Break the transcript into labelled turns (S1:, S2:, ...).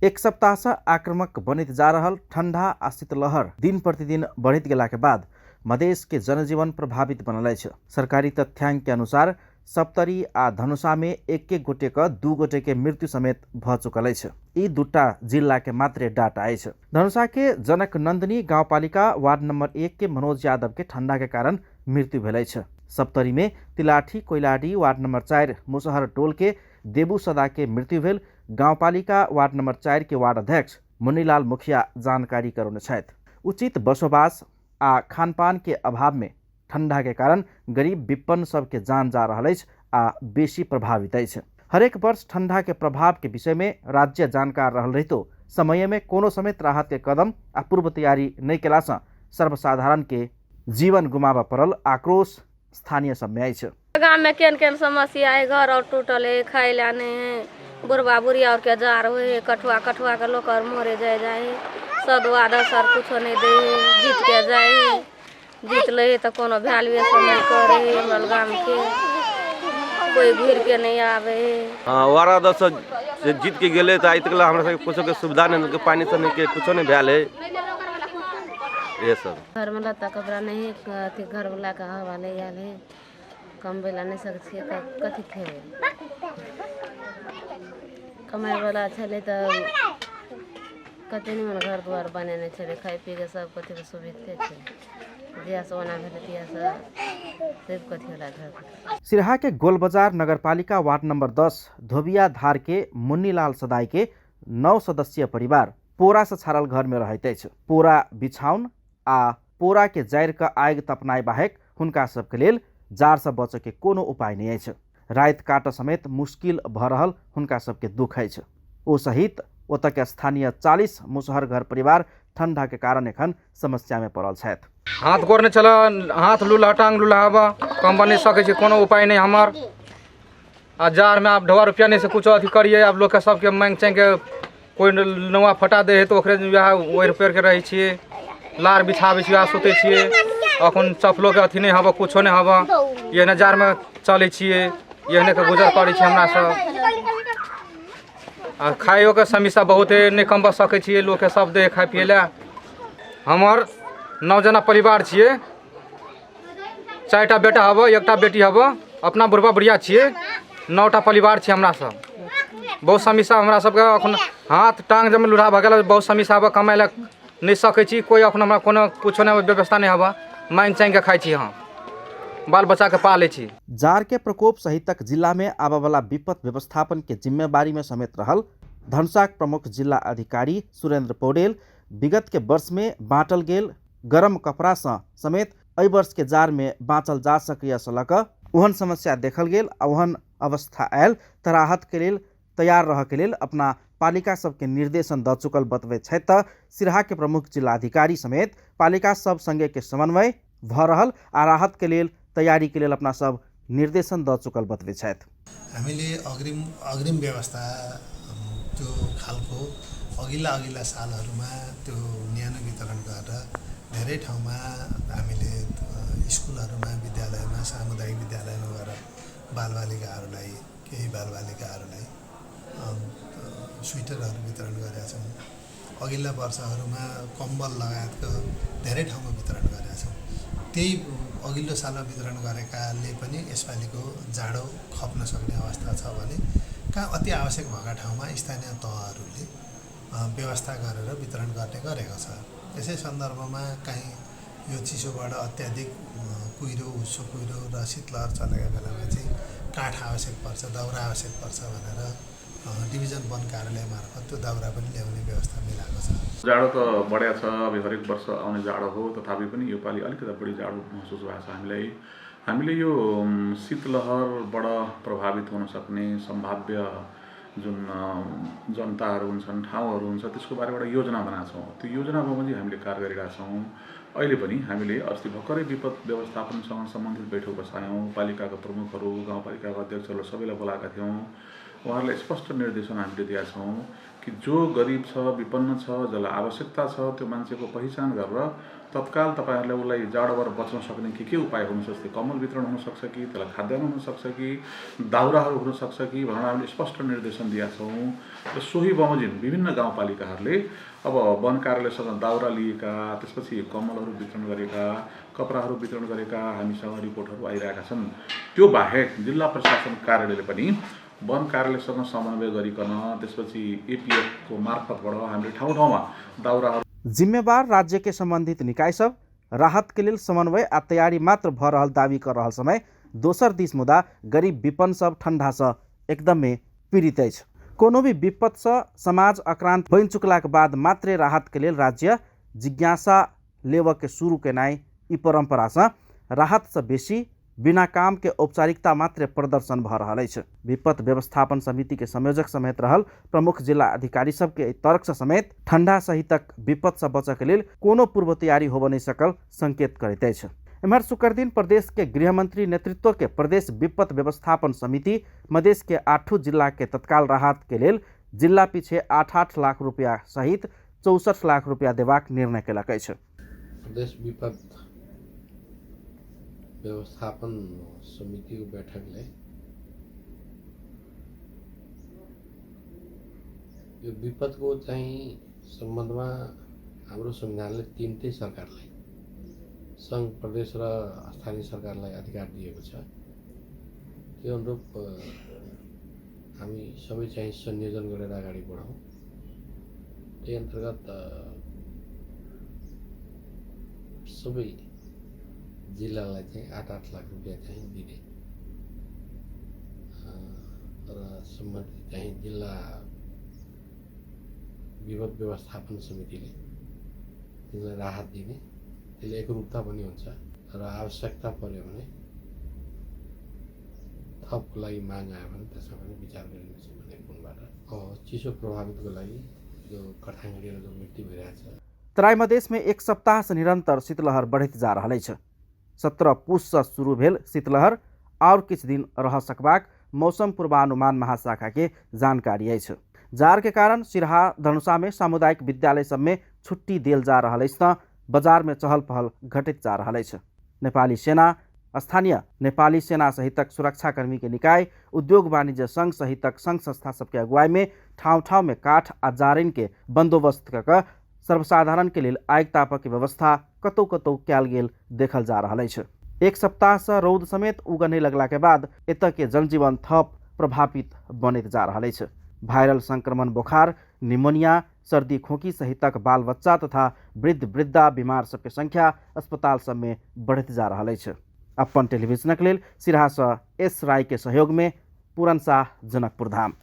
S1: एक सप्ताह से आक्रामक बनित जा रहल ठंडा आ शीतलहर दिन प्रतिदिन बढ़ित गेला के बाद मधेश के जनजीवन प्रभावित बनल अछि। सरकारी तथ्याङ्क के अनुसार सप्तरी आ धनुषा में एक गोटे का 2 गोटे के मृत्यु समेत भ चुकल अछि। यी दुटा जिल्ला के मात्रे डाटा अछि। धनुषा के जनक नंदिनी गाउँपालिका वार्ड नंबर 1 के मनोज यादव के ठंडा के कारण मृत्यु भेल अछि। सप्तरी में तिलाठी कोइलाडी वार्ड नंबर 4 मुसहर टोल के देबू सदा के मृत्यु भेल गाउँपालिका वार्ड नंबर 4 के वार्ड अध्यक्ष मुन्नीलाल मुखिया जानकारी करौने छथि। उचित बसोबास आ खानपान के अभाव में ठंडा के कारण गरीब विपन्न सबके जान जा रहल अछि आ बेसी प्रभावित अछि। हरेक वर्ष ठंडा के प्रभाव के विषय में राज्य जानकार रहल रहितो समय में कोनो समेत राहत के कदम आ पूर्व तैयारी नहीं केला से सर्वसाधारण के जीवन गुमावा पड़ल आक्रोश स्थानीय सब में अछि।
S2: गाँव में केन समस्या है, घर और टूटल है, खाए लाने है, बुढ़वा बुढ़िया और के जार हुए, कठुआ के लोग और मोरे जाए सदवा दसर कुछ नहीं दे, जीत के जाए, जीत ले तो कोनो वैल्यूएशन नहीं करे। हमर गाँव के कोई घूर के नहीं आवे।
S3: वारा दस जीत के गेले तो आई तक हमरा सब कुछ के सुविधा नहीं, पानी से नहीं के कुछ नहीं भेल है। ये सब
S2: घर में लत्ता कपड़ा नहीं, घर वाला का हवा ले आल है, कम बेला नहीं सकते कथी खेबे। कमाए वाला छले तो कते निमन घर द्वार बनेने छले, खाए पी के सब कथी के सुविधे छे, जिया सोना भेले तिया सब कथी वाला घर।
S1: सिराहा के गोलबजार नगरपालिका वार्ड नंबर 10 धोबिया धार के मुन्नीलाल सदाई के 9 सदस्यीय परिवार पोरा से छाड़ल घर में रहते अछि। पोरा बिछाउन आ पोरा के जैर का आग तपनाए बाहेक हुनका सबके लेल जार से बचे के कोनो उपाय नहीं अछि। रात काट समेत मुश्किल भ रहल हुनका सबके दुख अछि। ओ सहित ओतऽ के स्थानीय 40 मुसहर घर परिवार ठंडा के कारण एखन समस्या में पड़ल छथि।
S4: हाथ गोर नहीं चला, हाथ लूला टांग लूलाबा कम बने सके छै, कोनो उपाय नहीं हमार। आ जार में आप ढवा रुपया नहीं से कुछ अथी करिए। आप लोग के सबके मांग चाहे के कोई नवा फटा दे है तो ओकरे ओढ़ पेर के रहे छिए, लार बिछाबे छिए, सुते छिए। अखन चपलो के अथी नहीं हवा, कुछो नहीं हवा, ये न जार में चले छिए, ये के गुजर करे छी हमरा सब। आ खाइयो के समस्या बहुत है, नहीं कम सके छिए, लोग के सब दे खाए पिए ला। हमर 9 जना परिवार छिए, 4टा बेटा हवा, 1टा बेटी हवा, अपना बुढ़वा बुढ़िया छिए, 9टा परिवार छिए हमरा सब। बहुत समस्या हमरा सबके अखन हाथ टांग जम लूढ़ा भ गेल, बहुत समस्या हवा, कमाए ला नहीं सके छी, कोई अखन हमरा कोनो कुछो नहीं व्यवस्था नहीं हवा, मांग चांग के खाई छी, हम बाल बच्चा के पाले छी।
S1: जार के प्रकोप सहितक जिला में आबा वाला विपद व्यवस्थापन के जिम्मेवारी में समेत रहल धनुषाक प्रमुख जिला अधिकारी सुरेंद्र पौडेल विगत के वर्ष में बाँटल गेल गरम कपड़ा से समेत एहि वर्ष के जार में बाँचल जा सकै सलक ओहन समस्या देखल गेल आ ओहन अवस्था आयल त राहत के लेल तैयार रह के लेल अपना पालिका सबके निर्देशन द चुकल बतबै छै। त सिराहा के प्रमुख जिलाधिकारी समेत पालिका सब संगे के समन्वय भ रहल आ राहत के लेल तैयारी के लेल अपना सब निर्देशन द चुकल बतबै छथि।
S5: हामीले अग्रिम व्यवस्था त्यो खालको अघिल्ला सालहरूमा त्यो न्यानो वितरण गरेर धेरै ठाउँमा हामीले स्कुलहरूमा, विद्यालयमा, सामुदायिक विद्यालयमा गएर बालबालिकाहरूलाई केही बालबालिकाहरूलाई स्वेटरहरू वितरण गरेका छौँ। अघिल्ला वर्षहरूमा कम्बल लगायतको धेरै ठाउँमा वितरण गरेका छौँ। त्यही अघिल्लो सालमा वितरण गरेकाले पनि यसपालिको जाडो खप्न सक्ने अवस्था छ भने कहाँ अति आवश्यक भएका ठाउँमा स्थानीय तहहरूले व्यवस्था गरेर वितरण गर्ने गरेको छ। यसै सन्दर्भमा कहीँ यो चिसोबाट अत्याधिक उसो कुहिरो र शीतलहर चलेका बेलामा चाहिँ काठ आवश्यक पर्छ, दाउरा आवश्यक पर्छ भनेर डिभिजन वन कार्यालय मार्फत त्यो दाउरा पनि ल्याउने व्यवस्था मिलाएको छ।
S6: जाडो त बढ्या छ, अब हरेक वर्ष आउने जाडो हो, तथापि पनि यो पालि अलिकति बढी जाडो महसुस भएको छ हामीलाई। हामीले यो शीतलहरबाट प्रभावित हुन सक्ने सम्भाव्य जुन जनताहरू हुन्छन्, ठाउँहरू हुन्छ, त्यसको बारेबाट योजना बनाएको छौँ। त्यो योजना बमोजिम हामीले कार्य गरिरहेका छौँ। अहिले पनि हामीले अस्ति भर्खरै विपद व्यवस्थापनसँग सम्बन्धित बैठक बसायौँ। पालिकाका प्रमुखहरू, गाउँपालिकाका अध्यक्षहरू सबैलाई बोलाएका थियौँ। उहाँहरूलाई स्पष्ट निर्देशन हामीले दिएका छौँ। कि जो गरिब छ, विपन्न छ, जसलाई आवश्यकता छ, त्यो मान्छेको पहिचान गरेर तत्काल तपाईँहरूले उसलाई जाडोबाट बच्न सक्ने के उपाय हुनसक्छ, कम्बल वितरण हुनसक्छ कि त्यसलाई खाद्यान्न हुनसक्छ कि दाउराहरू हुनसक्छ कि भनेर हामीले स्पष्ट निर्देशन दिएका छौँ। र सोही बमोजिम विभिन्न गाउँपालिकाहरूले अब वन कार्यालयसँग दाउरा लिएका, त्यसपछि कम्बलहरू वितरण गरेका, कपडाहरू वितरण गरेका हामीसँग रिपोर्टहरू आइरहेका छन्। त्यो बाहेक जिल्ला प्रशासन कार्यालयले पनि वन कार्यालयसँग समन्वय गरिकन त्यसपछि एपीएफको मार्फतबाट हामीले ठाउँ ठाउँमा दाउराहरू
S1: जिम्मेवार राज्य के संबंधित निकाय सब राहत के लेल समन्वय आ तैयारी मात्र भ रहल दावी कर रहल समय दोसर दिस मुदा गरीब विपन्न सब ठंडा से एकदम में पीड़ित अछि। कोनो भी विपद से समाज अक्रांत बन चुकला के बाद मात्रे राहत के लेल राज्य जिज्ञासा लेव के शुरू केनाई ई परंपरा से राहत से बेसी बिना काम के औपचारिकता मात्र प्रदर्शन भ रहल अछि। विपद व्यवस्थापन समिति के संयोजक समेत रहल प्रमुख जिला अधिकारी सब के तर्क से समेत ठंडा सहितक विपद से बचऽ के लेल कोनो पूर्व तैयारी होबऽ नहीं सकल संकेत करैत अछि। एम्हर शुक्र दिन प्रदेश के गृह मंत्री नेतृत्व के प्रदेश विपद व्यवस्थापन समिति मधेश के 8 जिला के तत्काल राहत के लेल जिला पीछे 8-8 लाख रुपया सहित 64 लाख रुपया देबाक निर्णय केलक अछि।
S7: प्रदेश विपद व्यवस्थापन समितिको बैठकले यो विपदको चाहिँ सम्बन्धमा हाम्रो संविधानले तीनटै सरकारलाई सङ्घ, प्रदेश र स्थानीय सरकारलाई अधिकार दिएको छ। त्यो अनुरूप हामी सबै चाहिँ संयोजन गरेर अगाडि बढौँ। त्यही अन्तर्गत सबै जिल्लालाई चाहिँ 8-8 लाख रुपियाँ चाहिँ दिने र सम्बन्धित चाहिँ जिल्ला विपद व्यवस्थापन समितिले तिनलाई राहत दिने, त्यसले एकरूपता पनि हुन्छ र आवश्यकता पर्यो भने थपको लागि माग आयो भने त्यसमा पनि विचार गरिनेछ भन्ने कुनबाट चिसो प्रभावितको लागि जो कठाङ्गडी र जो मृत्यु भइरहेछ।
S1: तराई मधेश में एक सप्ताह से निरंतर शीतलहर बढ़त जा रहा है। 17 पुष से शुरू भेल शीतलहर और किछ दिन रह सकबाक मौसम पूर्वानुमान महाशाखा के जानकारी अछि। जार के कारण सिरहा धनुषा में सामुदायिक विद्यालय सब में छुट्टी देल जा रहा है। बाजार में चहल पहल घटित जा रहा है। नेपाली सेना, स्थानीय नेपाली सेना सहितक सुरक्षाकर्मी के निकाय, उद्योग वाणिज्य संघ सहितक संघ संस्था सबके अगुवाई में ठाउँ ठाउँ में काठ आ जारिन के बंदोबस्त कऽ सर्वसाधारण के लेल आगि तापक व्यवस्था कतौ कतौ कयल गेल देखल जा रहा है। एक सप्ताह से रौद समेत उगने लगला के बाद एत के जनजीवन थप प्रभावित बनत जा रहा है। वायरल संक्रमण बुखार, निमोनिया, सर्दी खोकी सहितक बाल बच्चा तथा वृद्ध वृद्धा बीमार सबके संख्या अस्पताल सब में बढ़त जा रहा है। अपन टेलीविजनक लेल सिरहा से एस राय के सहयोग में पूरन शाह, जनकपुर धाम।